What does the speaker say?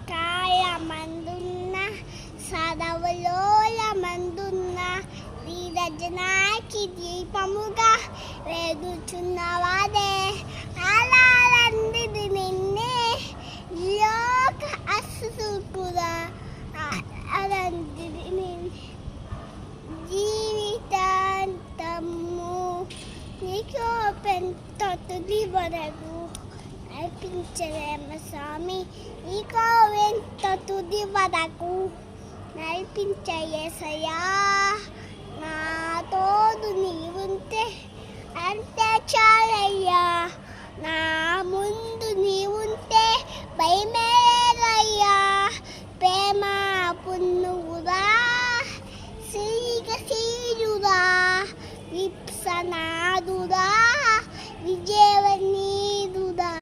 కాయమందున్న సదవులోలమందున్న నీరజనాకి దీపముగా వెలుగుచున్నవాడే ఆలాలందిది నిన్నే లోక అసుకురా అలందిది నిన్నే జీవితాంతము నీకో పెంత తుది వరకు నడిపించలేమ స్వామి నీకో ఎంత తుది వరకు నడిపించే యేసయ్యా నా తోడు నీవుంటే అంతే చాలయ్యా నా ముందు నీవుంటే భయమేలయ్యా ప్రేమ పున్నురా సీరురా విప్సనా